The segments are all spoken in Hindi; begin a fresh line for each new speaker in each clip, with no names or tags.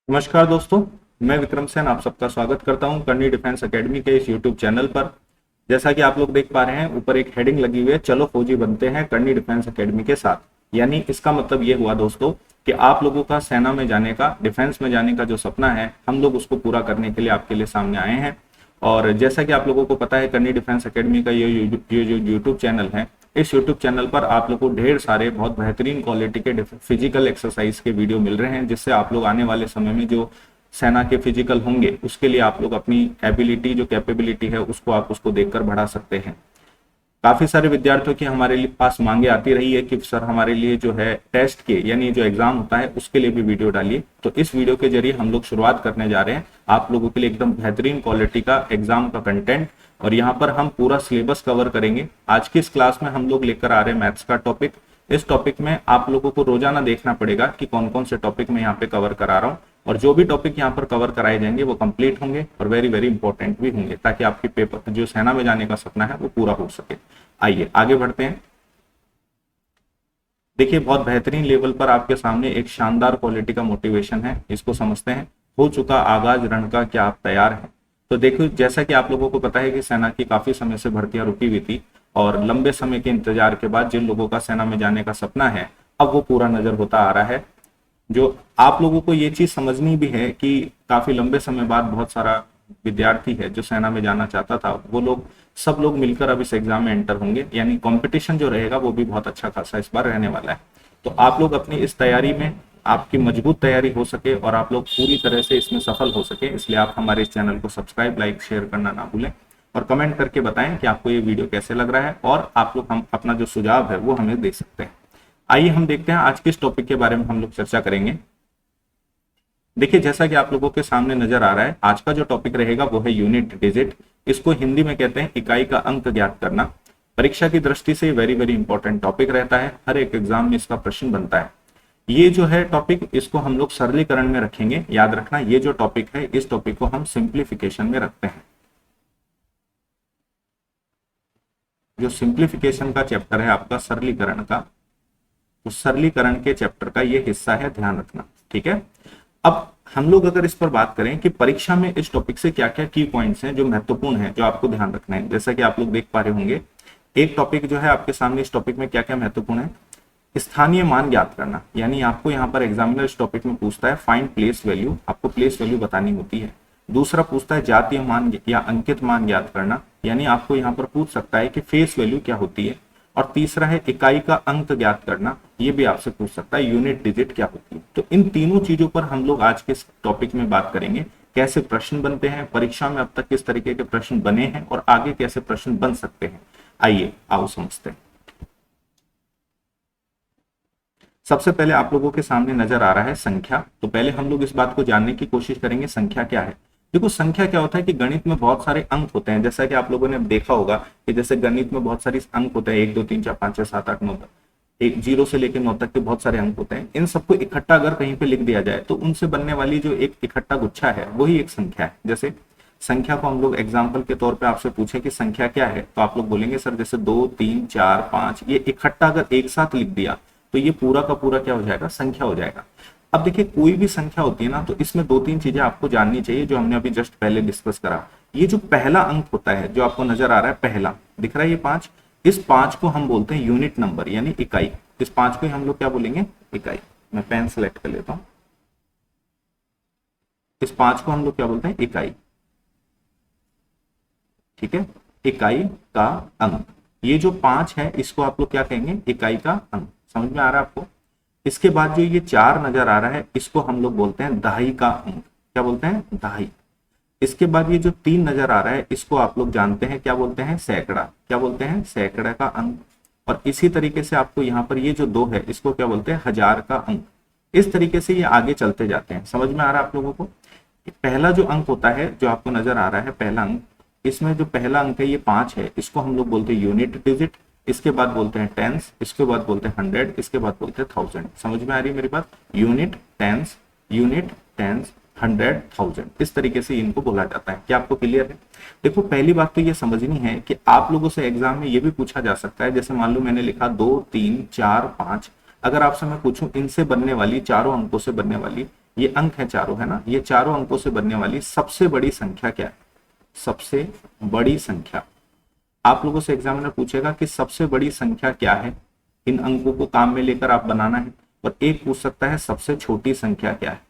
नमस्कार दोस्तों। मैं विक्रम सेन आप सबका स्वागत करता हूं करनी डिफेंस एकेडमी के इस यूट्यूब चैनल पर। जैसा कि आप लोग देख पा रहे हैं, ऊपर एक हेडिंग लगी हुई है, चलो फौजी बनते हैं करनी डिफेंस एकेडमी के साथ। यानी इसका मतलब ये हुआ दोस्तों कि आप लोगों का सेना में जाने का, डिफेंस में जाने का जो सपना है, हम लोग उसको पूरा करने के लिए आपके लिए सामने आए हैं। और जैसा कि आप लोगों को पता है, करनी डिफेंस एकेडमी का ये जो यूट्यूब चैनल है, इस यूट्यूब चैनल पर आप लोग को ढेर सारे बहुत बेहतरीन क्वालिटी के फिजिकल एक्सरसाइज के वीडियो मिल रहे हैं, जिससे आप लोग आने वाले समय में जो सेना के फिजिकल होंगे उसके लिए आप लोग अपनी एबिलिटी, जो कैपेबिलिटी है, उसको आप उसको देखकर बढ़ा सकते हैं। काफी सारे विद्यार्थियों की हमारे लिए पास मांगे आती रही है कि सर हमारे लिए जो है टेस्ट के, यानी जो एग्जाम होता है उसके लिए भी वीडियो डालिए। तो इस वीडियो के जरिए हम लोग शुरुआत करने जा रहे हैं आप लोगों के लिए एकदम बेहतरीन क्वालिटी का एग्जाम का कंटेंट। और यहाँ पर हम पूरा सिलेबस कवर करेंगे। आज की इस क्लास में हम लोग लेकर आ रहे हैं मैथ्स का टॉपिक। इस टॉपिक में आप लोगों को रोजाना देखना पड़ेगा कि कौन कौन से टॉपिक मैं यहाँ पे कवर करा रहा हूँ, और जो भी टॉपिक यहाँ पर कवर कराए जाएंगे वो कंप्लीट होंगे और वेरी वेरी इंपॉर्टेंट भी होंगे, ताकि आपकी पेपर जो सेना में जाने का सपना है वो पूरा हो सके। आइए आगे बढ़ते हैं। देखिए, बहुत बेहतरीन लेवल पर आपके सामने एक शानदार क्वालिटी का मोटिवेशन है, इसको समझते हैं। हो चुका आगाज रण का, क्या आप तैयार हैं? तो देखो, जैसा कि आप लोगों को पता है कि सेना की काफी समय से भर्तियां रुकी हुई थी, और लंबे समय के इंतजार के बाद जिन लोगों का सेना में जाने का सपना है, अब वो पूरा नजर होता आ रहा है। जो आप लोगों को ये चीज समझनी भी है कि काफी लंबे समय बाद बहुत सारा विद्यार्थी है जो सेना में जाना चाहता था, वो लोग सब लोग मिलकर अब इस एग्जाम में एंटर होंगे। यानी कंपटीशन जो रहेगा वो भी बहुत अच्छा खासा इस बार रहने वाला है। तो आप लोग अपनी इस तैयारी में, आपकी मजबूत तैयारी हो सके और आप लोग पूरी तरह से इसमें सफल हो सके, इसलिए आप हमारे इस चैनल को सब्सक्राइब, लाइक, शेयर करना ना भूलें, और कमेंट करके बताएं कि आपको ये वीडियो कैसे लग रहा है, और आप लोग हम अपना जो सुझाव है वो हमें दे सकते हैं। आइए हम देखते हैं आज किस टॉपिक के बारे में हम लोग चर्चा करेंगे। देखिए, जैसा कि आप लोगों के सामने नजर आ रहा है, आज का जो टॉपिक रहेगा वो है यूनिट डिजिट। इसको हिंदी में कहते हैं इकाई का अंक ज्ञात करना। परीक्षा की दृष्टि से वेरी वेरी इंपॉर्टेंट टॉपिक रहता है, हर एक एग्जाम में इसका प्रश्न बनता है। ये जो है टॉपिक, इसको हम लोग सरलीकरण में रखेंगे। याद रखना, ये जो टॉपिक है, इस टॉपिक को हम सिंप्लीफिकेशन में रखते हैं। जो सिंप्लीफिकेशन का चैप्टर है आपका सरलीकरण का, तो सरलीकरण के चैप्टर का ये हिस्सा है, ध्यान रखना, ठीक है। अब हम लोग अगर इस पर बात करें कि परीक्षा में इस टॉपिक से क्या क्या की पॉइंट्स हैं जो महत्वपूर्ण हैं, जो आपको ध्यान रखना है, जैसा कि आप लोग देख पा रहे होंगे, एक टॉपिक जो है आपके सामने, इस टॉपिक में क्या क्या महत्वपूर्ण है। स्थानीय मान ज्ञात करना, यानी आपको यहाँ पर एग्जामिनर इस टॉपिक में पूछता है फाइंड प्लेस वैल्यू, आपको प्लेस वैल्यू बतानी होती है। दूसरा पूछता है जातीय मान या अंकित मान ज्ञात करना, यानी आपको यहाँ पर पूछ सकता है कि फेस वैल्यू क्या होती है। और तीसरा है इकाई का अंक ज्ञात करना, ये भी आपसे पूछ सकता है यूनिट डिजिट क्या होती है। तो इन तीनों चीजों पर हम लोग आज के इस टॉपिक में बात करेंगे। कैसे प्रश्न बनते हैं परीक्षा में, अब तक किस तरीके के प्रश्न बने हैं, और आगे कैसे प्रश्न बन सकते हैं। आइए आओ समझते हैं। सबसे पहले आप लोगों के सामने नजर आ रहा है संख्या। तो पहले हम लोग इस बात को जानने की कोशिश करेंगे संख्या क्या है। देखो, संख्या क्या होता है कि गणित में बहुत सारे अंक होते हैं। जैसा कि आप लोगों ने देखा होगा कि जैसे गणित में बहुत सारे अंक होते हैं, 1 2 3 4 5 6 7 8 9 तक, एक 0 से लेकर 9 तक के बहुत सारे अंक होते हैं। इन सबको इकट्ठा अगर कहीं पे लिख दिया जाए तो उनसे बनने वाली जो एक इकट्ठा गुच्छा है वही एक संख्या है। जैसे संख्या को हम लोग एग्जाम्पल के तौर पे आपसे पूछे कि संख्या क्या है, तो आप लोग बोलेंगे सर जैसे 2 3 4 5, ये इकट्ठा अगर एक साथ लिख दिया तो ये पूरा का पूरा क्या हो जाएगा, संख्या हो जाएगा। अब देखिए, कोई भी संख्या होती है ना, तो इसमें 2 3 चीजें आपको जाननी चाहिए जो हमने अभी जस्ट पहले डिस्कस करा। ये जो पहला अंक होता है, जो आपको नजर आ रहा है, पहला दिख रहा है ये 5, इस 5 को हम बोलते हैं यूनिट नंबर, यानी इकाई। इस 5 को हम लोग क्या बोलेंगे, इकाई। मैं पेन सेलेक्ट कर लेता हूं। इस 5 को हम लोग क्या बोलते हैं, इकाई, ठीक है। इकाई का अंक, ये जो 5 है इसको आप लोग क्या कहेंगे, इकाई का अंक। समझ में आ रहा है आपको? इसके बाद जो ये 4 नजर आ रहा है, इसको हम लोग बोलते हैं दहाई का अंक। क्या बोलते हैं, दहाई। इसके बाद ये जो 3 नजर आ रहा है, इसको आप लोग जानते हैं क्या बोलते हैं, सैकड़ा। क्या बोलते हैं, सैकड़ा का अंक। और इसी तरीके से आपको यहाँ पर ये जो 2 है, इसको क्या बोलते हैं, हजार का अंक। इस तरीके से ये आगे चलते जाते हैं। समझ में आ रहा है आप लोगों को? पहला जो अंक होता है, जो आपको नजर आ रहा है पहला अंक, इसमें जो पहला अंक है ये 5 है, इसको हम लोग बोलते हैं यूनिट डिजिट। इसके बाद बोलते हैं टेंस, इसके बाद बोलते हैं 100, इसके बाद बोलते हैं 1000। समझ में आ रही है मेरी बात? यूनिट टेंस, यूनिट टेंस, 100, 1000, इस तरीके से इनको बोला जाता है। क्या आपको क्लियर है? देखो, पहली बात तो ये समझनी है कि आप लोगों से एग्जाम में ये भी पूछा जा सकता है, जैसे मान लो मैंने लिखा 2 3 4 5, अगर आपसे मैं पूछूं इनसे बनने वाली, चारों अंकों से बनने वाली ये अंक है चारों, है ना, ये चारों अंकों से बनने वाली सबसे बड़ी संख्या क्या है? सबसे बड़ी संख्या। आप लोगों से एग्जामिनर पूछेगा कि सबसे बड़ी संख्या क्या है, इन अंकों को काम में लेकर आप बनाना है। और एक पूछ सकता है सबसे छोटी संख्या क्या है,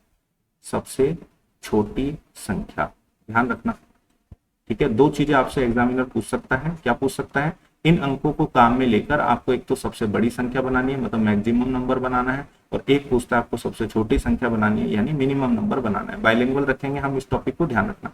सबसे छोटी संख्या, ध्यान रखना। ठीक है, दो चीजें आपसे एग्जामिनर पूछ सकता है। क्या पूछ सकता है? इन अंकों को काम में लेकर आपको एक तो सबसे बड़ी संख्या बनानी है, मतलब मैक्सिमम नंबर बनाना है, और एक पूछता है आपको सबसे छोटी संख्या बनानी है, यानी मिनिमम नंबर बनाना है। बाइलिंगुअल रखेंगे हम इस टॉपिक को, ध्यान रखना।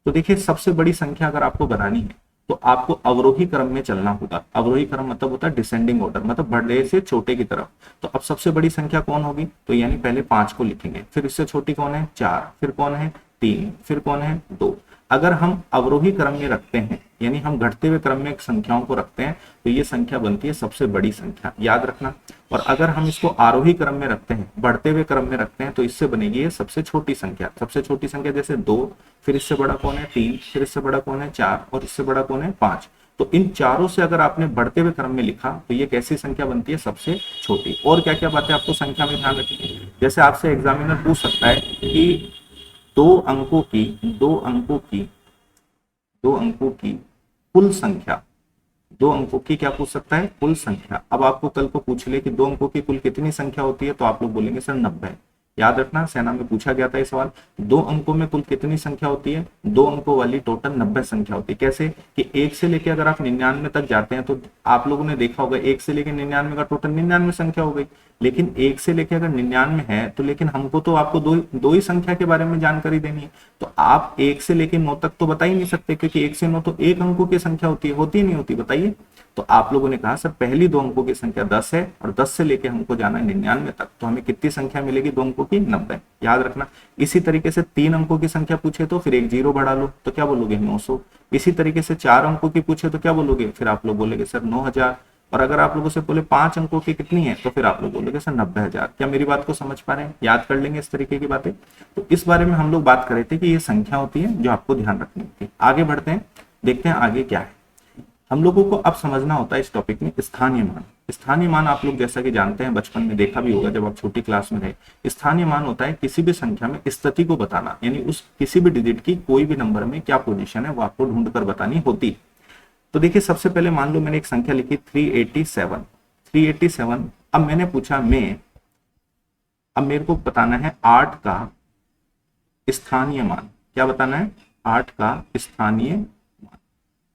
तो देखिए, सबसे बड़ी संख्या अगर आपको बनानी है तो आपको अवरोही क्रम में चलना होगा। अवरोही क्रम मतलब होता है डिसेंडिंग ऑर्डर, मतलब बड़े से छोटे की तरफ। तो अब सबसे बड़ी संख्या कौन होगी? तो यानी पहले 5 को लिखेंगे, फिर इससे छोटी कौन है? 4, फिर कौन है? 3, फिर कौन है? 2। अगर हम अवरोही क्रम में रखते हैं, यानी हम घटते हुए क्रम में संख्याओं को रखते हैं, तो ये संख्या बनती है सबसे बड़ी संख्या, याद रखना। और अगर हम इसको आरोही क्रम में रखते हैं, बढ़ते हुए क्रम में रखते हैं, तो इससे बनेगी ये सबसे छोटी संख्या। सबसे छोटी संख्या जैसे 2, फिर इससे बड़ा कौन है? 3, फिर इससे बड़ा कौन है? 4, और इससे बड़ा कौन है? 5। तो इन चारों से अगर आपने बढ़ते हुए क्रम में लिखा तो ये कैसी संख्या बनती है? सबसे छोटी। और क्या क्या बातें आपको संख्या में ध्यान रखनी है? जैसे आपसे एग्जामिनर पूछ सकता है कि दो अंकों की कुल संख्या, 2 अंकों की क्या पूछ सकता है? कुल संख्या। अब आपको कल को पूछ ले कि 2 अंकों की कुल कितनी संख्या होती है, तो आप लोग बोलेंगे सर 90। याद रखना, सेना में पूछा गया था ये सवाल। 2 अंकों में कुल कितनी संख्या होती है? 2 अंकों वाली टोटल 90 संख्या होती है। कैसे कि 1 से लेके अगर आप 99 तक जाते हैं तो आप लोगों ने देखा होगा 1 से लेके 99 का टोटल 99 संख्या हो गई। लेकिन 1 से लेके अगर 99 है तो लेकिन हमको तो आपको दो ही संख्या के बारे में जानकारी देनी है। तो आप 1 से लेके 9 तक तो बता ही नहीं सकते, क्योंकि 1 से 9 तो एक अंकों की संख्या होती है, होती नहीं होती? बताइए। तो आप लोगों ने कहा सर पहली 2 अंकों की संख्या 10 है और 10 से लेके हमको जाना है 99 तक, तो हमें कितनी संख्या मिलेगी? 2 अंकों की 90। याद रखना। इसी तरीके से 3 अंकों की संख्या पूछे तो फिर एक 0 बढ़ा लो, तो क्या बोलोगे? 900। इसी तरीके से 4 अंकों की पूछे तो क्या बोलोगे? फिर आप लोग बोलेंगे सर 9000। और अगर आप लोगों से बोले 5 अंकों की कितनी है, तो फिर आप लोग बोलोगे सर 90,000। क्या मेरी बात को समझ पा रहे हैं? याद कर लेंगे इस तरीके की बातें। तो इस बारे में हम लोग बात कर रहे थे कि ये संख्या होती है जो आपको ध्यान रखनी होती है। आगे बढ़ते हैं, देखते हैं आगे क्या है। हम लोगों को अब समझना होता है इस टॉपिक में स्थानीय मान। स्थानीय मान आप लोग जैसा कि जानते हैं, बचपन में देखा भी होगा जब आप छोटी क्लास में रहे। स्थानीय मान होता है किसी भी संख्या में स्थिति को बताना, यानी उस किसी भी डिजिट की कोई भी नंबर में क्या पोजीशन है वो आपको ढूंढ कर बतानी होती। तो देखिए, सबसे पहले मान लो मैंने एक संख्या लिखी 387। अब मैंने पूछा अब मेरे को बताना है 8 का स्थानीय मान। क्या बताना है? 8 का स्थानीय मान।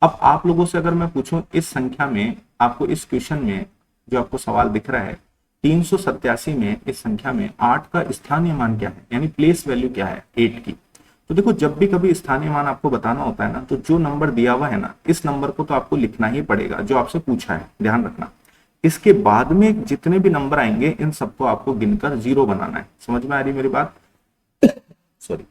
अब आप लोगों से अगर मैं पूछूं इस संख्या में, आपको इस क्वेश्चन में जो आपको सवाल दिख रहा है 387 में, इस संख्या में 8 का स्थानीय मान क्या है, यानी प्लेस वैल्यू क्या है 8 की। तो देखो, जब भी कभी स्थानीय मान आपको बताना होता है ना, तो जो नंबर दिया हुआ है ना, इस नंबर को तो आपको लिखना ही पड़ेगा जो आपसे पूछा है, ध्यान रखना। इसके बाद में जितने भी नंबर आएंगे इन सबको आपको गिनकर 0 बनाना है। समझ में आ रही मेरी बात? सॉरी।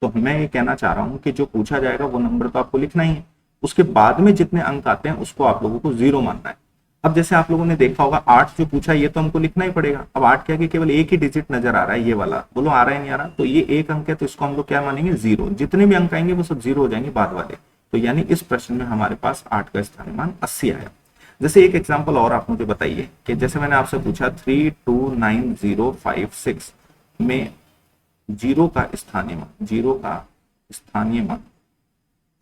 तो मैं ये कहना चाह रहा हूं कि जो पूछा जाएगा वो नंबर तो आपको लिखना ही है, उसके बाद में जितने अंक आते हैं उसको आप लोगों को 0 मानना है। अब जैसे आप लोगों ने देखा होगा 8 जो पूछा ये तो हमको लिखना ही पड़ेगा। अब 8 क्या कि केवल एक ही डिजिट नजर आ रहा है, ये वाला, बोलो आ रहा है नहीं आ रहा? तो ये एक अंक है, तो इसको हम लोग क्या मानेंगे? 0। जितने भी अंक आएंगे वो सब 0 हो जाएंगे बाद वाले। तो यानी इस प्रश्न में हमारे पास 8 का स्थानीय मान 80 आया। जैसे एक एग्जाम्पल और आप मुझे बताइए कि जैसे मैंने आपसे पूछा 329056 में 0 का स्थानीय मान, 0 का स्थानीय मान।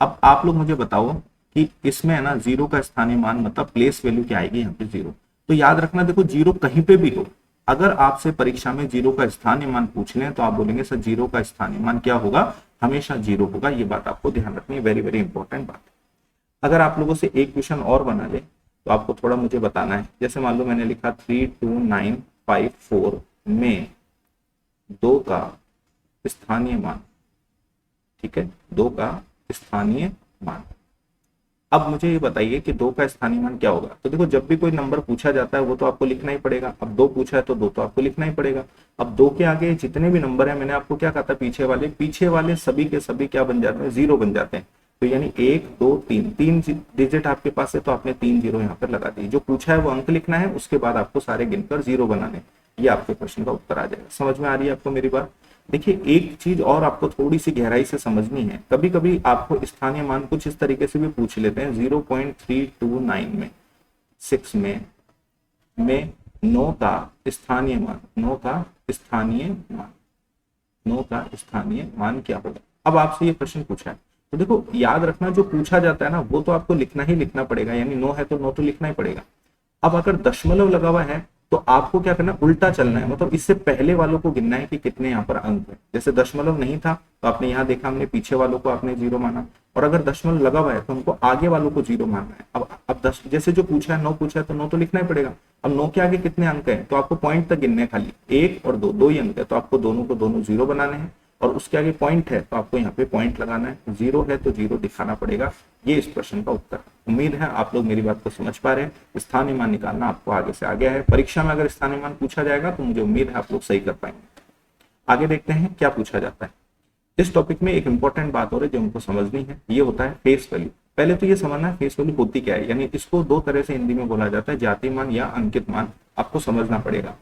अब आप लोग मुझे बताओ कि इसमें है ना 0 का स्थानीय मान मतलब प्लेस वैल्यू क्या आएगी यहाँ पे? 0। तो याद रखना, देखो 0 कहीं पे भी हो, अगर आपसे परीक्षा में 0 का स्थानीय मान पूछ लें तो आप बोलेंगे सर 0 का स्थानीय मान क्या होगा? हमेशा 0 होगा। ये बात आपको ध्यान रखनी है, वेरी वेरी इंपॉर्टेंट बात। अगर आप लोगों से एक क्वेश्चन और बना ले तो आपको थोड़ा मुझे बताना है। जैसे मान लो मैंने लिखा 32954 में 2 का स्थानीय मान, ठीक है, 2 का स्थानीय मान। अब मुझे ये बताइए कि 2 का स्थानीय मान क्या होगा? तो देखो, जब भी कोई नंबर पूछा जाता है वो तो आपको लिखना ही पड़ेगा। अब 2 पूछा है तो 2 तो आपको लिखना ही पड़ेगा। अब 2 के आगे जितने भी नंबर है, मैंने आपको क्या कहा था, पीछे वाले सभी के सभी क्या बन जाते हैं? 0 बन जाते हैं। तो यानी 1 2 3 डिजिट आपके पास है, तो आपने 3 0 यहाँ पर लगा दी। जो पूछा है वो अंक लिखना है, उसके बाद आपको सारे गिनकर 0 बनाने। ये आपके प्रश्न का उत्तर आ जाएगा। समझ में आ रही है आपको मेरी बात? देखिए, एक चीज और आपको थोड़ी सी गहराई से समझनी है। कभी कभी आपको स्थानीय मान कुछ इस तरीके से भी पूछ लेते हैं, 0.329 में 6 में 9 का स्थानीय मान, 9 का स्थानीय मान, 9 का स्थानीय मान क्या होगा। अब आपसे ये प्रश्न पूछा है तो देखो याद रखना, जो पूछा जाता है ना वो तो आपको लिखना ही लिखना पड़ेगा, यानी 9 है तो 9 तो लिखना ही पड़ेगा। अब अगर दशमलव लगा हुआ है तो आपको क्या करना है, उल्टा चलना है, मतलब इससे पहले वालों को गिनना है कि कितने यहाँ पर अंक है। जैसे दशमलव नहीं था तो आपने यहाँ देखा, हमने पीछे वालों को आपने 0 माना, और अगर दशमलव लगा हुआ है तो हमको आगे वालों को 0 मानना है। अब जैसे जो पूछा है 9 पूछा है तो 9 तो लिखना ही पड़ेगा। अब 9 के आगे कितने अंक है तो आपको पॉइंट तक गिनने, खाली 1 और 2, 2 ही अंक है तो आपको दोनों को दोनों 0 बनाने हैं, और उसके आगे पॉइंट है तो आपको यहाँ पे पॉइंट लगाना है, 0 है तो 0 दिखाना पड़ेगा। ये इस प्रश्न का उत्तर। उम्मीद है आप लोग मेरी बात को समझ पा रहे हैं। स्थानीय मान निकालना आपको आगे से आ गया है। परीक्षा में अगर स्थानीय मान पूछा जाएगा तो मुझे उम्मीद है आप लोग सही कर पाएंगे। आगे देखते हैं क्या पूछा जाता है। इस टॉपिक में एक इंपॉर्टेंट बात हो रही है जो हमको समझनी है, ये होता है फेस वैल्यू। पहले तो ये समझना है फेस वैल्यू होती क्या है, यानी इसको दो तरह से हिंदी में बोला जाता है, जाति मान या अंकित मान। आपको समझना पड़ेगा।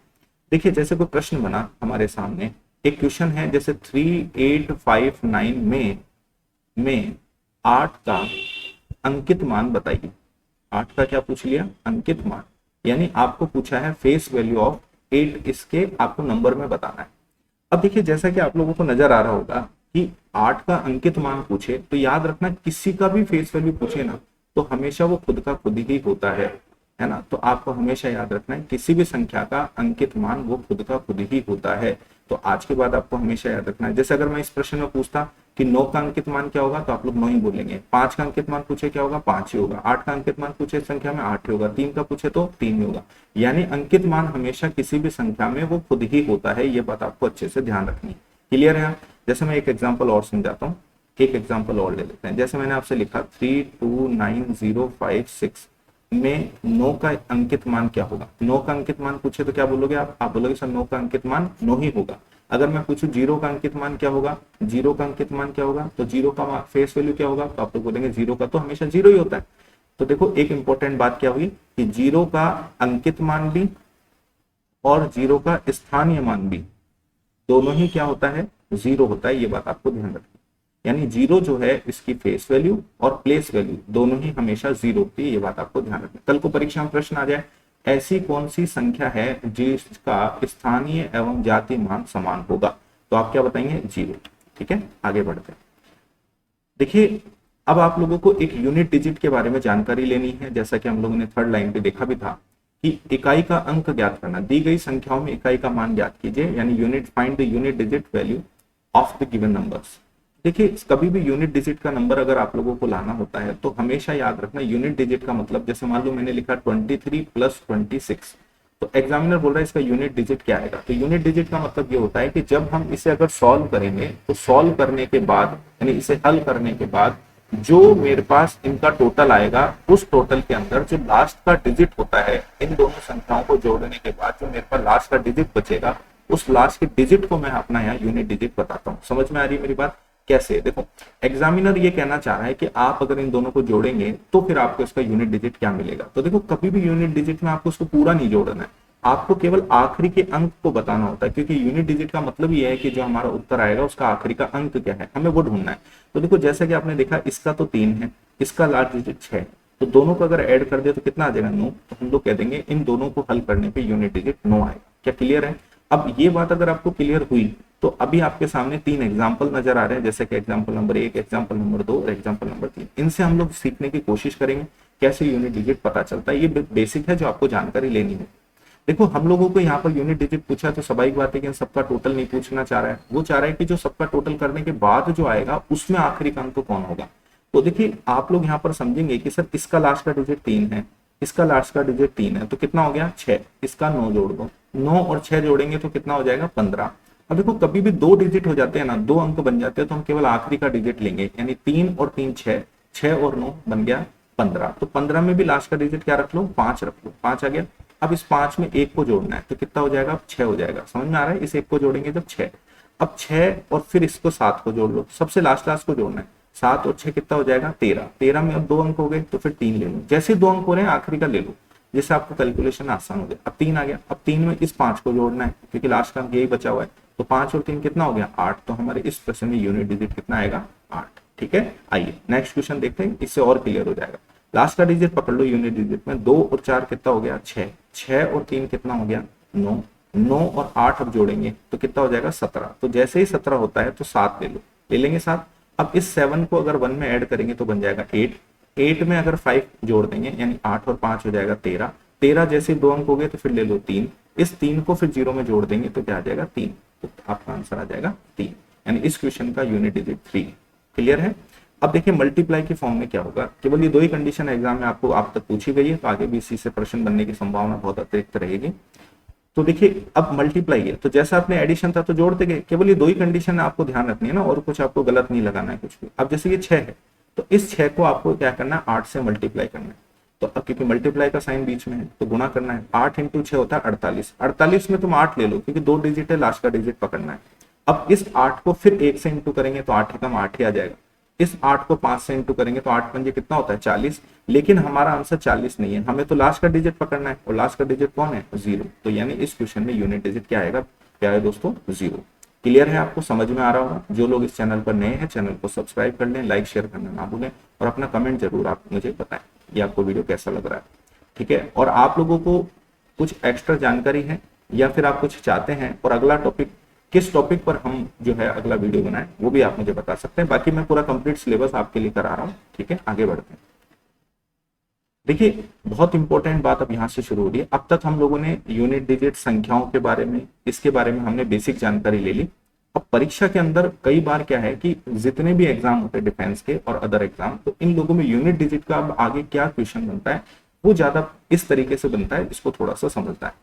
देखिए जैसे कोई प्रश्न बना हमारे सामने, एक क्वेश्चन है जैसे 3859 में 8 का अंकित मान बताइए। 8 का क्या पूछ लिया, अंकित मान, यानी आपको पूछा है फेस वैल्यू ऑफ 8, इसके आपको नंबर में बताना है। अब देखिए जैसा कि आप लोगों को नजर आ रहा होगा कि 8 का अंकित मान पूछे तो याद रखना किसी का भी फेस वैल्यू पूछे ना तो हमेशा वो खुद का खुद ही होता है ना। तो आपको हमेशा याद रखना है किसी भी संख्या का अंकित मान वो खुद का खुद ही होता है। तो आज के बाद आपको हमेशा याद रखना है। जैसे अगर मैं इस प्रश्न में पूछता कि 9 का अंकित मान क्या होगा तो आप लोग 9 ही बोलेंगे, 5 का अंकित मान पूछे क्या होगा 5 ही होगा, 8 का अंकित मान पूछे संख्या में 8 ही होगा, 3 का पूछे तो 3 ही होगा। यानी अंकित मान हमेशा किसी भी संख्या में वो खुद ही होता है, ये बात आपको अच्छे से ध्यान रखनी है। क्लियर है। जैसे मैं एक एग्जाम्पल और समझाता हूँ, एक एग्जाम्पल और ले लेते हैं। जैसे मैंने आपसे लिखा 329056 में 9 का अंकित मान क्या होगा। 9 का अंकित मान पूछे तो क्या बोलोगे आप बोलोगे सर 9 का अंकित मान 9 ही होगा। अगर मैं पूछूं 0 का अंकित मान क्या होगा, 0 का अंकित मान क्या होगा, तो 0 का फेस वैल्यू क्या होगा, तो आप लोग बोलेंगे 0 का तो हमेशा 0 ही होता है। तो देखो एक इंपॉर्टेंट बात क्या हुई कि 0 का अंकित मान भी और 0 का स्थानीय मान भी दोनों ही क्या होता है, 0 होता है। ये बात आपको ध्यान रखनी, यानी 0 जो है इसकी फेस वैल्यू और प्लेस वैल्यू दोनों ही हमेशा 0 होती है। ये बात आपको ध्यान रखनी। कल को परीक्षा में प्रश्न आ जाए ऐसी कौन सी संख्या है जिसका स्थानीय एवं जाति मान समान होगा, तो आप क्या बताएंगे 0। ठीक है, आगे बढ़ते हैं। देखिए अब आप लोगों को एक यूनिट डिजिट के बारे में जानकारी लेनी है। जैसा कि हम लोगों ने थर्ड लाइन पे देखा भी था कि इकाई का अंक ज्ञात करना, दी गई संख्याओं में इकाई का मान ज्ञात कीजिए, यानी unit find the unit digit value of the given numbers. देखिए कभी भी यूनिट डिजिट का नंबर अगर आप लोगों को लाना होता है तो हमेशा याद रखना यूनिट डिजिट का मतलब, जैसे मान लो मैंने लिखा 23 + 26, तो एग्जामिनर बोल रहा है इसका यूनिट डिजिट क्या आएगा। तो यूनिट डिजिट का मतलब ये होता है कि जब हम इसे अगर सॉल्व करेंगे तो सॉल्व करने के बाद, यानी इसे हल करने के बाद जो मेरे पास इनका टोटल आएगा, उस टोटल के अंदर जो लास्ट का डिजिट होता है, इन दोनों संख्याओं को जोड़ने के बाद जो मेरे पास लास्ट का डिजिट बचेगा, उस लास्ट के डिजिट को मैं अपना यहाँ यूनिट डिजिट बताता हूँ। समझ में आ रही है मेरी बात। कैसे, देखो एग्जामिनर ये कहना चाह रहा है कि आप अगर इन दोनों को जोड़ेंगे तो फिर आपको इसका यूनिट डिजिट क्या मिलेगा। तो देखो कभी भी यूनिट डिजिट में आपको उसको पूरा नहीं जोड़ना है, आपको केवल आखिरी के अंक को बताना होता है, क्योंकि यूनिट डिजिट का मतलब ये है कि जो हमारा उत्तर आएगा उसका आखिरी का अंक क्या है, हमें वो ढूंढना है। तो देखो जैसा कि आपने देखा इसका तो 3 है, इसका लास्ट डिजिट 6, तो दोनों को अगर ऐड कर दिया तो कितना आ जाएगा 9। तो हम लोग कह देंगे इन दोनों को हल करने पे यूनिट डिजिट 9 आएगा। क्या क्लियर है। अब ये बात अगर आपको क्लियर हुई तो अभी आपके सामने 3 एग्जाम्पल नजर आ रहे हैं, जैसे कि एग्जाम्पल नंबर 1, एग्जाम्पल नंबर 2 और एग्जाम्पल नंबर 3। इनसे हम लोग सीखने की कोशिश करेंगे कैसे यूनिट डिजिट पता चलता है। ये बेसिक है जो आपको जानकारी लेनी है। देखो हम लोगों को यहाँ पर यूनिट डिजिट पूछा है तो स्वाभाविक बात है कि सबका टोटल नहीं पूछना चाह रहा है, वो चाह रहा है कि जो सबका टोटल करने के बाद जो आएगा उसमें आखिरी का अंक कौन होगा। तो देखिए आप लोग यहाँ पर समझेंगे कि सर इसका लास्ट का डिजिट 3 है, इसका लास्ट का डिजिट 3 है, तो कितना हो गया 6, इसका 9 जोड़ दो, 9 और 6 जोड़ेंगे तो कितना हो जाएगा 15। अब देखो कभी भी 2 डिजिट हो जाते हैं ना, 2 अंक बन जाते हैं, तो हम केवल आखिरी का डिजिट लेंगे, यानी 3 और 3 6, 6 और 9 बन गया 15। तो 15 में भी लास्ट का डिजिट क्या रख लो, 5 रख लो, 5 आ गया। अब इस 5 में 1 को जोड़ना है तो कितना हो जाएगा 6 हो जाएगा। समझ में आ रहा है। इस 1 को जोड़ेंगे जब 6, अब 6 और फिर इसको 7 को जोड़ लो, सबसे लास्ट को जोड़ना है, 7 और 6 कितना हो जाएगा 13, 13 में अब 2 अंक हो गए तो फिर 3 ले लो, जैसे 2 अंक हो रहे हैं आखिरी का ले लो, जिससे आपको कैलकुलेशन आसान हो जाए। अब 3 आ गया, अब 3 में इस 5 को जोड़ना है क्योंकि लास्ट का अंक यही बचा हुआ है, तो 5 और 3 कितना हो गया 8। तो हमारे इस प्रश्न में यूनिट डिजिट कितना आएगा 8। ठीक है, आइए नेक्स्ट क्वेश्चन देखते हैं, इससे और क्लियर हो जाएगा। लास्ट का डिजिट पकड़ लो यूनिट डिजिट में, 2 और 4 कितना हो गया 6, 6 और 3 कितना हो गया 9, 9 और 8 अब जोड़ेंगे तो कितना हो जाएगा 17। तो जैसे ही 17 होता है तो 7 ले लो, ले लेंगे 7। अब इस 7 को अगर 1 में ऐड करेंगे तो बन जाएगा 8, 8 में अगर 5 जोड़ देंगे यानी 8 और 5 हो जाएगा 13, 13 जैसे 2 अंक हो गए तो फिर ले लो 3, इस 3 को फिर 0 में जोड़ देंगे तो क्या आ जाएगा 3, तो आपका आंसर आ जाएगा 3, यानी इस क्वेश्चन का यूनिट डिजिट 3। क्लियर है। अब देखिए मल्टीप्लाई के फॉर्म में क्या होगा, केवल ये 2 ही कंडीशन एग्जाम में आपको आप तक पूछी गई है, तो आगे भी इसी से प्रश्न बनने की संभावना बहुत अतिरिक्त रहेगी। तो देखिए अब मल्टीप्लाई है तो जैसा आपने एडिशन था तो जोड़ते गए, केवल ये 2 ही कंडीशन आपको ध्यान रखनी है ना, और कुछ आपको गलत नहीं लगाना है कुछ भी। अब जैसे ये 6 है तो इस 6 को आपको क्या करना है 8 से मल्टीप्लाई करना है, तो अब क्योंकि मल्टीप्लाई का साइन बीच में है तो गुणा करना है, 8 इंटू 6 होता है 48, 48 में तुम 8 ले लो क्योंकि 2 डिजिट है, लास्ट का डिजिट पकड़ना है। अब इस 8 को फिर 1 से इंटू करेंगे तो 8 एकम 8 ही आ जाएगा, इस 8 को 5 से इंटू करेंगे तो 8 पंजे कितना होता है 40, लेकिन हमारा आंसर 40 नहीं है, हमें तो लास्ट का डिजिट पकड़ना है, और लास्ट का डिजिट कौन है 0, तो यानी इस क्वेश्चन में यूनिट डिजिट क्या आएगा, क्या है दोस्तों 0। क्लियर है, आपको समझ में आ रहा होगा। जो लोग इस चैनल पर नए हैं चैनल को सब्सक्राइब कर लें, लाइक शेयर करना ना भूलें, और अपना कमेंट जरूर आप मुझे बताएं ये आपको वीडियो कैसा लग रहा है। ठीक है, और आप लोगों को कुछ एक्स्ट्रा जानकारी है या फिर आप कुछ चाहते हैं और अगला टॉपिक किस टॉपिक पर हम जो है अगला वीडियो बनाएं वो भी आप मुझे बता सकते हैं। बाकी मैं पूरा कंप्लीट सिलेबस आपके लिए करा रहा हूं। ठीक है, आगे बढ़ते हैं। देखिए बहुत इंपॉर्टेंट बात अब यहाँ से शुरू हो रही है। अब तक हम लोगों ने यूनिट डिजिट संख्याओं के बारे में, इसके बारे में हमने बेसिक जानकारी ले ली। अब परीक्षा के अंदर कई बार क्या है कि जितने भी एग्जाम होते हैं डिफेंस के और अदर एग्जाम, तो इन लोगों में यूनिट डिजिट का अब आगे क्या क्वेश्चन बनता है वो ज्यादा इस तरीके से बनता है, इसको थोड़ा सा समझता है।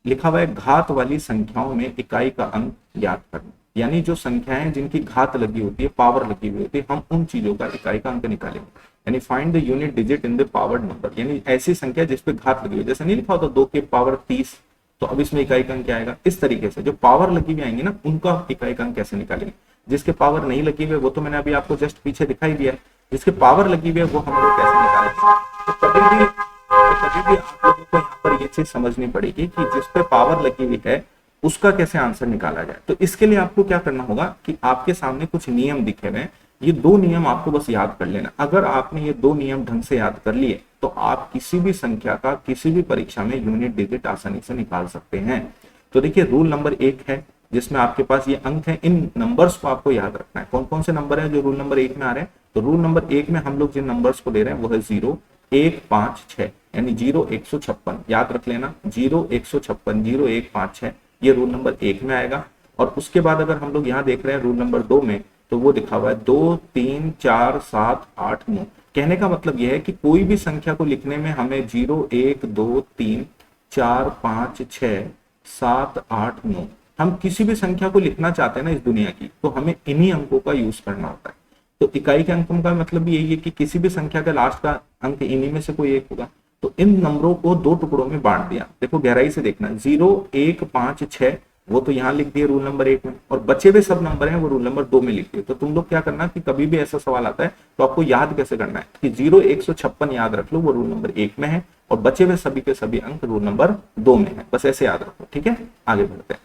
लिखा हुआ है घात वाली संख्याओं में इकाई का अंक ज्ञात करना, यानी जो संख्याएं जिनकी घात लगी होती है, पावर लगी हुई होती है, हम उन चीजों का इकाई का अंक निकालेंगे, यानी find the unit digit in the powered number, यानी ऐसी संख्या जिसपे घात लगी हुई, जैसे नहीं लिखा होता 2 की पावर 30, तो अब इसमें इकाई का अंक क्या आएगा, इस तरीके से जो पावर लगी हुई आएंगी ना उनका इकाई का अंक कैसे निकालेंगे। जिसके पावर नहीं लगी हुई वो तो मैंने अभी आपको जस्ट पीछे दिखाई दिया है, जिसके पावर लगी हुई है वो हम लोग कैसे निकालेंगे। तो कभी भी आप लोगों को यहाँ पर ये चीज समझनी पड़ेगी कि जिसपे पावर लगी हुई है उसका कैसे आंसर निकाला जाए। तो इसके लिए आपको क्या करना होगा कि आपके सामने कुछ नियम दिखे हुए हैं, ये 2 नियम आपको बस याद कर लेना। अगर आपने ये 2 नियम ढंग से याद कर लिए तो आप किसी भी संख्या का किसी भी परीक्षा में यूनिट डिजिट आसानी से निकाल सकते हैं। तो देखिए रूल नंबर 1 है जिसमें आपके पास ये अंक है, इन नंबर्स को आपको याद रखना है। कौन कौन से नंबर है जो रूल नंबर 1 में आ रहे हैं, तो रूल नंबर 1 में हम लोग जिन नंबर्स को ले रहे हैं वो है 0 1 5 6, यानी 0 156 याद रख लेना, 0 156 0 1 5 6 ये रूल नंबर 1 में आएगा। और उसके बाद अगर हम लोग यहाँ देख रहे हैं रूल नंबर 2 में, तो वो लिखा हुआ है 2 3 4 7 8 9। कहने का मतलब यह है कि कोई भी संख्या को लिखने में हमें 0 1 2 3 4 5 6 7 8 9, हम किसी भी संख्या को लिखना चाहते हैं ना इस दुनिया की, तो हमें इन्हीं अंकों का यूज करना होता है। तो इकाई के अंकों का मतलब भी यही है कि किसी भी संख्या का लास्ट का अंक इन्हीं में से कोई एक होगा। तो इन नंबरों को 2 टुकड़ों में बांट दिया, देखो गहराई से देखना, 0 1 5 6 वो तो यहाँ लिख दिए रूल नंबर 1 में, और बचे हुए सब नंबर हैं वो रूल नंबर 2 में लिख दिए। तो तुम लोग क्या करना कि कभी भी ऐसा सवाल आता है तो आपको याद कैसे करना है कि 0 156 याद रख लो वो रूल नंबर 1 में है, और बचे हुए सभी के सभी अंक रूल नंबर 2 में है, बस ऐसे याद रखो। ठीक है, आगे बढ़ते हैं।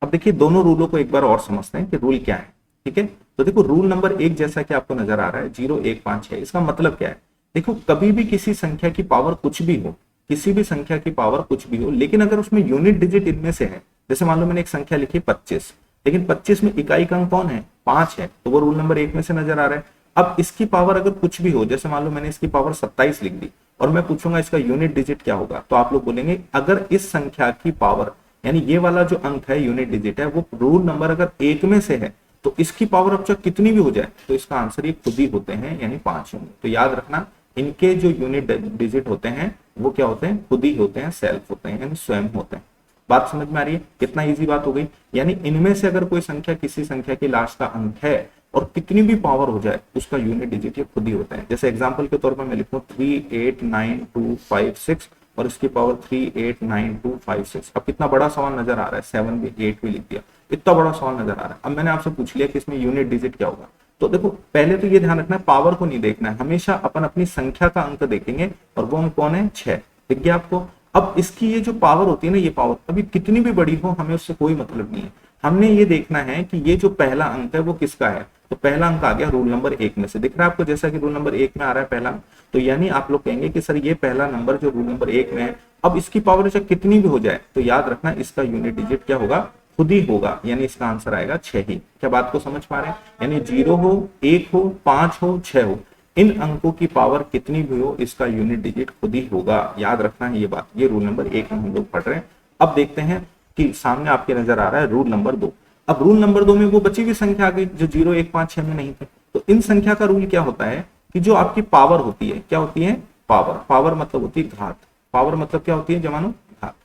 अब देखिए दोनों रूलों को एक बार और समझते हैं कि रूल क्या है। ठीक है, तो देखो रूल नंबर 1 जैसा कि आपको नजर आ रहा है 0 1 5 6, इसका मतलब क्या है, देखो कभी भी किसी संख्या की पावर कुछ भी हो, किसी भी संख्या की पावर कुछ भी हो, लेकिन अगर उसमें यूनिट डिजिट इनमें से है, जैसे मान लो मैंने एक संख्या लिखी 25, लेकिन 25 में इकाई का अंक कौन है 5 है, तो वो रूल नंबर 1 में से नजर आ रहा है। अब इसकी पावर अगर कुछ भी हो, जैसे मान लो मैंने इसकी पावर 27 लिख दी और मैं पूछूंगा इसका यूनिट डिजिट क्या होगा, तो आप लोग बोलेंगे अगर इस संख्या की पावर यानी ये वाला जो अंक है यूनिट डिजिट है वो रूल नंबर अगर 1 में से है तो इसकी पावर अब चाहे कितनी भी हो जाए तो इसका आंसर ये खुद ही होते हैं, यानी 5 होंगे। तो याद रखना इनके जो यूनिट डिजिट होते हैं वो क्या होते हैं, खुद ही होते हैं, सेल्फ होते हैं, यानी स्वयं होते हैं। बात समझ में आ रही है, कितना इजी बात हो गई। यानी इनमें से अगर कोई संख्या किसी संख्या की लास्ट का अंक है और कितनी भी पावर हो जाए उसका यूनिट डिजिट ये खुद ही होता है। जैसे एग्जांपल के तौर पर मैं लिखूं 3 8 9 2 5 6 और इसकी पावर 3 8 9 2 5 6। अब कितना बड़ा सवाल नजर आ रहा है, 7 भी 8 भी लिख दिया, इतना बड़ा सवाल नजर आ रहा है। अब मैंने आपसे पूछ लिया कि इसमें यूनिट डिजिट क्या होगा, तो देखो पहले तो ये ध्यान रखना है पावर को नहीं देखना है, हमेशा अपन अपनी संख्या का अंक देखेंगे और वो अंक कौन है 6, दिख गया आपको। अब इसकी ये जो पावर होती है ना, ये पावर अभी कितनी भी बड़ी हो हमें उससे कोई मतलब नहीं है, हमने ये देखना है कि ये जो पहला अंक है वो किसका है। तो पहला अंक आ गया रूल नंबर 1 में से, दिख रहा है आपको, जैसा कि रूल नंबर 1 में आ रहा है पहला। तो यानी आप लोग कहेंगे कि सर ये पहला नंबर जो रूल नंबर 1 में है, अब इसकी पावर चाहे कितनी भी हो जाए तो याद रखना इसका यूनिट डिजिट क्या होगा, खुद ही होगा, यानी इसका आंसर आएगा 6 ही। क्या बात को समझ पा रहे हैं? यानी 0 हो, 1 हो, 5 हो, 6 हो, इन अंकों की पावर कितनी भी हो इसका यूनिट डिजिट खुद ही होगा, याद रखना है ये बात। ये रूल नंबर 1 में हम लोग पढ़ रहे हैं। अब देखते हैं कि सामने आपके नजर आ रहा है रूल नंबर 2। अब रूल नंबर 2 में वो बची हुई संख्या आ गई जो 0, 1, 5, 6 में नहीं थे। तो इन संख्या का रूल क्या होता है कि जो आपकी पावर होती है, क्या होती है, पावर। पावर मतलब होती है घात। पावर मतलब क्या होती है जवानों, घात।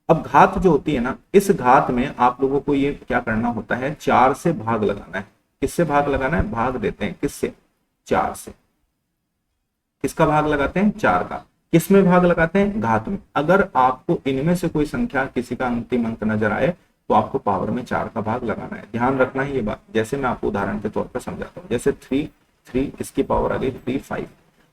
अब घात जो होती है ना, इस घात में आप लोगों को ये क्या करना होता है, 4 से भाग लगाना है। किससे भाग लगाना है, भाग देते हैं किससे, 4 से। किसका भाग लगाते हैं, 4 का। किस में भाग लगाते हैं, घात में। अगर आपको इनमें से कोई संख्या किसी का अंतिम अंक नजर आए तो आपको पावर में 4 का भाग लगाना है, ध्यान रखना है ये बात। जैसे मैं आपको उदाहरण के तौर पर समझाता हूँ, जैसे 3 इसकी पावर आ गई 3, 5।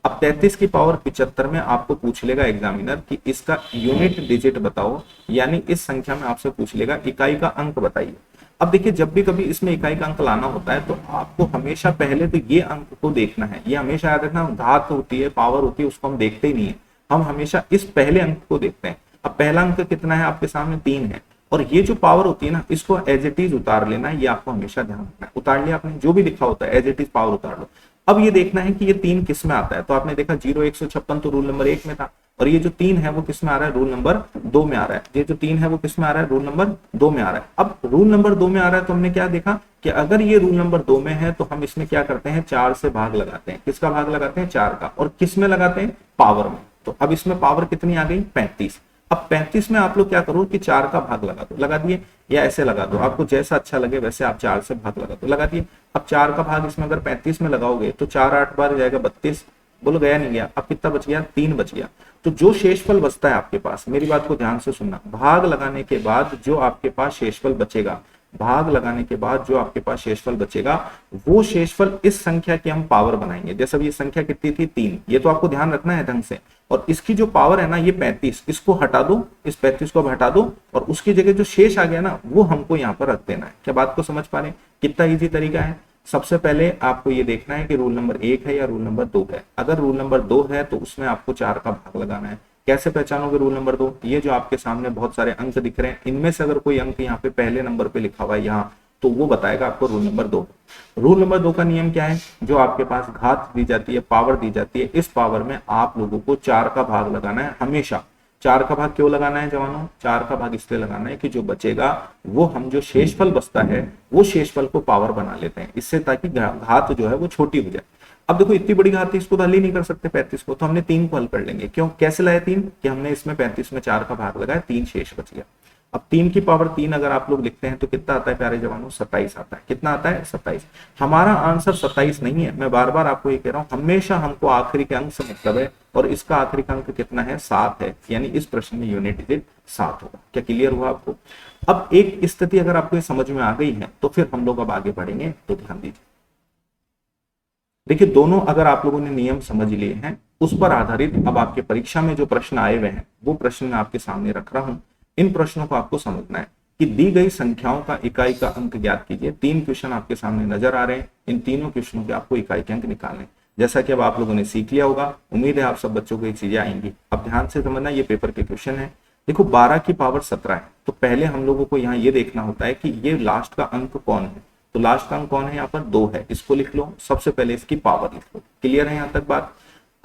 अब 33 की पावर 75 में आपको पूछ लेगा एग्जामिनर कि इसका यूनिट डिजिट बताओ, यानी इस संख्या में आपसे पूछ लेगा इकाई का अंक बताइए। अब देखिए, जब भी कभी इसमें इकाई का अंक लाना होता है तो आपको हमेशा पहले तो ये अंक को देखना है। ये हमेशा याद रखना, घात होती है, पावर होती है, उसको हम देखते ही नहीं है, हम हमेशा इस पहले अंक को देखते हैं। अब पहला अंक कितना है आपके सामने, 3 है। और ये जो पावर होती है ना, इसको एज इट इज उतार लेना है, ये आपको हमेशा ध्यान रखना है। उतार लिया आपने, जो भी लिखा होता है एज इट इज पावर उतार लो। अब ये देखना है कि ये 3 किस में आता है। तो आपने देखा 0, 156 तो रूल नंबर 1 में था, और ये जो 3 है वो किस में आ रहा है, रूल नंबर 2 में आ रहा है। ये जो 3 है वो किस में आ रहा है, रूल नंबर 2 में आ रहा है। अब रूल नंबर 2 में आ रहा है तो हमने क्या देखा कि अगर ये रूल नंबर 2 में है तो हम इसमें क्या करते हैं, 4 से भाग लगाते हैं। किसका भाग लगाते हैं, 4 का। और किस में लगाते हैं, पावर में। तो अब इसमें पावर कितनी आ गई, 35। अब 35 में आप लोग क्या करो कि 4 का भाग लगा दो, लगा दिए, या ऐसे लगा दो, आपको जैसा अच्छा लगे वैसे आप 4 से भाग लगा दो, लगा दिए। अब 4 का भाग इसमें अगर 35 में लगाओगे तो 4 8 बार जाएगा 32, बोलो गया नहीं गया। अब कितना बच गया, 3 बच गया। तो जो शेषफल बचता है आपके पास, मेरी बात को ध्यान से सुनना, भाग लगाने के बाद जो आपके पास शेषफल बचेगा, भाग लगाने के बाद जो आपके पास शेषफल बचेगा, वो शेषफल इस संख्या की हम पावर बनाएंगे। जैसे ये संख्या कितनी थी, 3, ये तो आपको ध्यान रखना है ढंग से। और इसकी जो पावर है ना, ये 35, इसको हटा दो, इस 35 को हटा दो, और उसकी जगह जो शेष आ गया ना, वो हमको यहाँ पर रख देना है। क्या बात को समझ पा रहे हैं, कितना इजी तरीका है। सबसे पहले आपको ये देखना है कि रूल नंबर 1 है या रूल नंबर 2 है। अगर रूल नंबर 2 है तो उसमें आपको 4 का भाग लगाना है। कैसे पहचानोगे रूल नंबर 2, ये जो आपके सामने बहुत सारे अंक दिख रहे हैं, इनमें से अगर कोई अंक यहाँ पे पहले नंबर पे लिखा हुआ है यहाँ, तो वो बताएगा आपको रूल नंबर 2। रूल नंबर 2 का नियम क्या है, जो आपके पास घात दी जाती है, पावर दी जाती है, इस पावर में आप लोगों को 4 का भाग लगाना है हमेशा। 4 का भाग क्यों लगाना है जवानों, 4 का भाग इसलिए लगाना है कि जो बचेगा वो हम जो शेषफल बचता है वो शेषफल को पावर बना लेते हैं, इससे ताकि घात जो है वो छोटी हो जाए। अब देखो, इतनी बड़ी घात इसको तो हल ही नहीं कर सकते 35 को, तो हमने 3 को हल कर लेंगे। क्यों, कैसे लाए 3, कि हमने इसमें 35 में 4 का भाग लगाया, 3 शेष बच गया। अब 3 की पावर 3 अगर आप लोग लिखते हैं तो कितना आता है प्यारे जवानों, 27 आता है। कितना आता है, 27। हमारा आंसर 27 नहीं है, मैं बार बार आपको ये कह रहा हूं, हमेशा हमको आखिरी के अंक से मतलब है, और इसका आखिरी का अंक कितना है, 7 है। यानी इस प्रश्न में यूनिट डिजिट 7 होगा। क्या क्लियर हुआ आपको। अब एक स्थिति अगर आपको समझ में आ गई है तो फिर हम लोग अब आगे बढ़ेंगे, तो ध्यान दीजिए। देखिए, दोनों अगर आप लोगों ने नियम समझ लिए हैं, उस पर आधारित अब आपके परीक्षा में जो प्रश्न आए हुए हैं वो प्रश्न मैं आपके सामने रख रहा हूं। इन प्रश्नों को आपको समझना है कि दी गई संख्याओं का इकाई का अंक ज्ञात कीजिए। 3 क्वेश्चन आपके सामने नजर आ रहे हैं, इन तीनों क्वेश्चनों के आपको इकाई के अंक निकालने। जैसा कि अब आप लोगों ने सीख लिया होगा, उम्मीद है आप सब बच्चों को ये चीजें आएंगी। अब ध्यान से समझना, ये पेपर के क्वेश्चन है। देखो, 12 की पावर 17 है, तो पहले हम लोगों को यहाँ ये देखना होता है कि ये लास्ट का अंक कौन है। तो लास्ट का अंक कौन है, यहाँ पर 2 है, इसको लिख लो। सबसे पहले इसकी पावर लिख लो। क्लियर है यहाँ तक बात।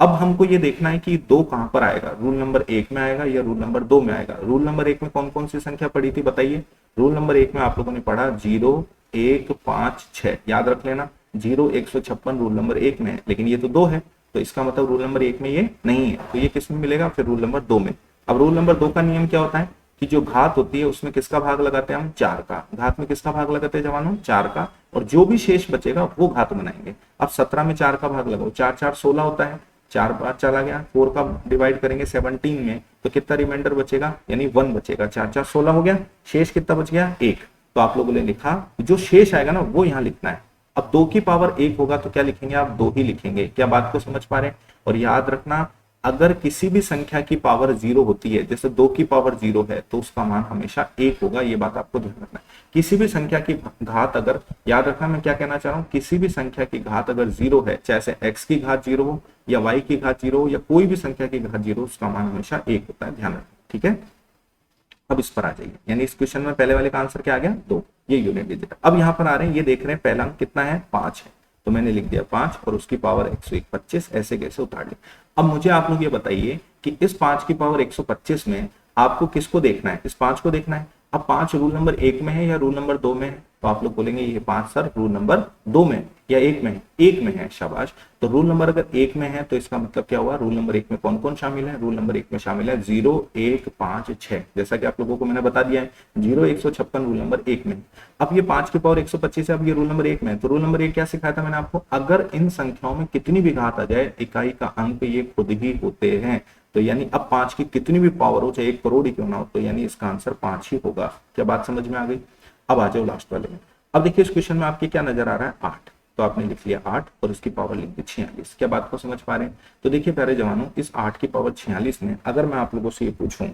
अब हमको ये देखना है कि 2 कहां पर आएगा, रूल नंबर 1 में आएगा या रूल नंबर 2 में आएगा। रूल नंबर 1 में कौन कौन सी संख्या पढ़ी थी बताइए। रूल नंबर 1 में आप लोगों ने पढ़ा 0, 1, 5, 6, याद रख लेना। 0, 156 रूल नंबर 1 में है, लेकिन ये तो 2 है, तो इसका मतलब रूल नंबर 1 में ये नहीं है, तो ये किस में मिलेगा, फिर रूल नंबर 2 में। अब रूल नंबर 2 का नियम क्या होता है कि जो घात होती है उसमें किसका भाग लगाते हैं हम, 4 का। घात में किसका भाग लगाते हैं जवानों, 4 का, और जो भी शेष बचेगा वो घात बनाएंगे। अब 17 में 4 का भाग लगाओ, 4 4 16 होता है, 4 बार चला गया, 4 का डिवाइड करेंगे 17 में, तो कितना रिमाइंडर बचेगा, यानी 1 बचेगा। 4 4 16 हो गया, शेष कितना बच गया, 1। तो आप लोगों ने लिखा, जो शेष आएगा ना वो यहाँ लिखना है। अब 2 की पावर 1 होगा तो क्या लिखेंगे आप, 2 ही लिखेंगे। क्या बात को समझ पा रहे हैं। और याद रखना, अगर किसी भी संख्या की पावर 0 होती है, जैसे 2 की पावर 0 है तो उसका मान हमेशा 1 होगा। ये बात आपको ध्यान रखना है। किसी भी संख्या की घात अगर, याद रखना मैं क्या कहना चाह रहा हूं, किसी भी संख्या की घात अगर 0 है, चाहे x की घात 0 हो या y की घात 0 हो या कोई भी संख्या की घात 0 हो, उसका मान हमेशा 1 होता है, ध्यान रखना, ठीक है। अब इस पर आ जाइए, यानी इस क्वेश्चन में पहले वाले का आंसर क्या आ गया, 2, ये यूनिट डिजिट। अब यहाँ पर आ रहे हैं, ये देख रहे हैं पहला अंक कितना है, 5 है, तो मैंने लिख दिया 5 और उसकी पावर 125, ऐसे कैसे उतार लिया। अब मुझे आप लोग ये बताइए कि इस 5 की पावर 125 में आपको किसको देखना है, इस 5 को देखना है। अब 5 रूल नंबर 1 में है या रूल नंबर 2 में है, तो आप लोग बोलेंगे ये 5 सर रूल नंबर 2 में या 1 में है, 1 में है, शाबाश। तो रूल नंबर अगर 1 में है तो इसका मतलब क्या हुआ, रूल नंबर 1 में कौन कौन शामिल है, रूल नंबर 1 में शामिल है 0, 1, 5, 6, जैसा कि आप लोगों को मैंने बता दिया है 0, 156 रूल नंबर 1 में। अब ये 5 की पावर 125 है, अब ये रूल नंबर 1 में है, तो रूल नंबर 1 क्या सिखाया था मैंने आपको, अगर इन संख्याओं में कितनी भी घात आ जाए, इकाई का अंक ये खुद ही होते हैं। तो यानी अब 5 की कितनी भी पावर हो, चाहे 1 करोड़ ही क्यों ना हो, तो यानी इसका आंसर 5 ही होगा। क्या बात समझ में आ गई। अब आ जाओ लास्ट वाले में। अब देखिए इस क्वेश्चन में आपके क्या नजर आ रहा है, 8, तो आपने लिख लिया 8 और इसकी पावर लिख दी 46। क्या बात को समझ पा रहे हैं। तो देखिए प्यारे जवानों, इस 8 की पावर 46 में अगर मैं आप लोगों से ये पूछूं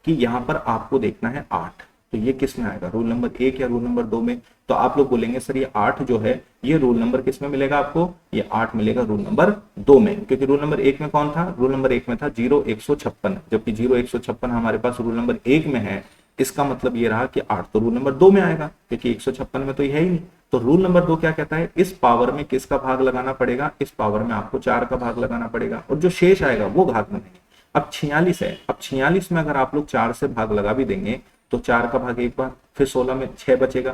कि यहाँ पर आपको देखना है 8, तो ये किस में आएगा, रूल नंबर 1 या रूल नंबर 2 में, तो आप लोग बोलेंगे सर ये 8 जो है ये रूल नंबर किस में मिलेगा आपको, ये 8 मिलेगा रूल नंबर 2 में, क्योंकि रूल नंबर 1 में कौन था, रूल नंबर 1 में था 0, 156, जबकि 0, 156 हमारे पास रूल नंबर 1 में है। इसका मतलब ये रहा कि 8 तो रूल नंबर 2 में आएगा, क्योंकि 156 में तो ये है ही नहीं। तो रूल नंबर 2 क्या कहता है, इस पावर में किसका भाग लगाना पड़ेगा, इस पावर में आपको 4 का भाग लगाना पड़ेगा और जो शेष आएगा वो घात में नहीं। अब 46 है, अब 46 में अगर आप लोग 4 से भाग लगा भी देंगे तो 4 का भाग एक बार, फिर 16 में 6 बचेगा,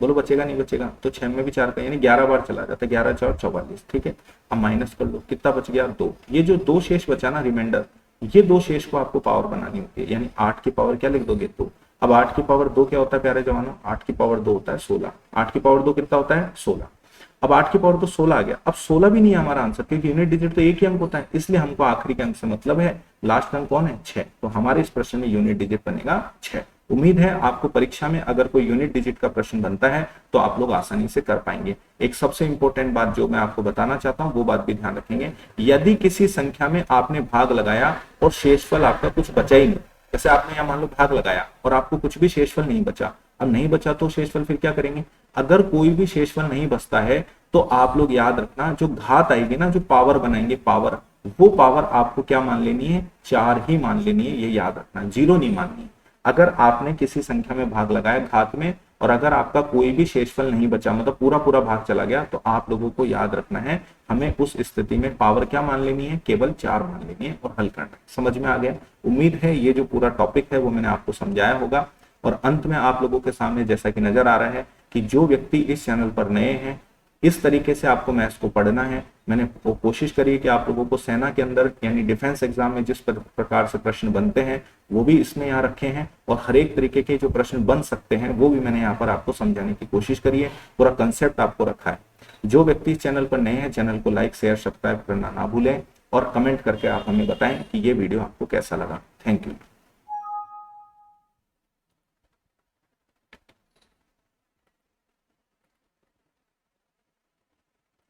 बोलो बचेगा नहीं बचेगा, तो 6 में भी 4 का यानी 11 बार चला जाता है, 11 4 44, ठीक है। अब माइनस कर लो, कितना बच गया 2, ये जो 2 शेष बचा ना रिमाइंडर, ये 2 शेष को आपको पावर बनानी होती है, यानी 8 की पावर क्या लिख दोगे 2। अब 8 की पावर 2 क्या होता है प्यारे जवानों, 8 की पावर 2 होता है 16, 8 की पावर 2 कितना होता है 16। अब 8 की पावर तो 16 आ गया, अब 16 भी नहीं है हमारा आंसर, क्योंकि यूनिट डिजिट तो एक ही अंक होता है, इसलिए हमको आखिरी के अंक से मतलब है, लास्ट अंक कौन है 6, तो हमारे इस प्रश्न में यूनिट डिजिट बनेगा 6। उम्मीद है आपको परीक्षा में अगर कोई यूनिट डिजिट का प्रश्न बनता है तो आप लोग आसानी से कर पाएंगे। एक सबसे इंपॉर्टेंट बात जो मैं आपको बताना चाहता हूं वो बात भी ध्यान रखेंगे, यदि किसी संख्या में आपने भाग लगाया और शेषफल आपका कुछ बचा ही नहीं, जैसे आपने यहाँ मान लो भाग लगाया और आपको कुछ भी शेषफल नहीं बचा, अब नहीं बचा तो शेषफल फिर क्या करेंगे, अगर कोई भी शेषफल नहीं बचता है तो आप लोग याद रखना जो घात आएगी ना, जो पावर बनाएंगे पावर, वो पावर आपको क्या मान लेनी है, 4 ही मान लेनी है, ये याद रखना, 0 नहीं माननी है। अगर आपने किसी संख्या में भाग लगाया घात में और अगर आपका कोई भी शेषफल नहीं बचा, मतलब पूरा पूरा भाग चला गया, तो आप लोगों को याद रखना है हमें उस स्थिति में पावर क्या मान लेनी है, केवल 4 मान लेनी है और हल करना है। समझ में आ गया। उम्मीद है ये जो पूरा टॉपिक है वो मैंने आपको समझाया होगा। और अंत में आप लोगों के सामने जैसा कि नजर आ रहा है कि जो व्यक्ति इस चैनल पर नए हैं, इस तरीके से आपको मैथ्स को पढ़ना है। मैंने कोशिश करी है कि आप लोगों को सेना के अंदर यानी डिफेंस एग्जाम में जिस प्रकार से प्रश्न बनते हैं वो भी इसमें यहाँ रखे हैं, और हर एक तरीके के जो प्रश्न बन सकते हैं वो भी मैंने यहाँ पर आपको समझाने की कोशिश करी है। पूरा कंसेप्ट आपको रखा है। जो व्यक्ति इस चैनल पर नए हैं, चैनल को लाइक शेयर सब्सक्राइब करना ना भूलें और कमेंट करके आप हमें बताएं कि ये वीडियो आपको कैसा लगा। Thank you.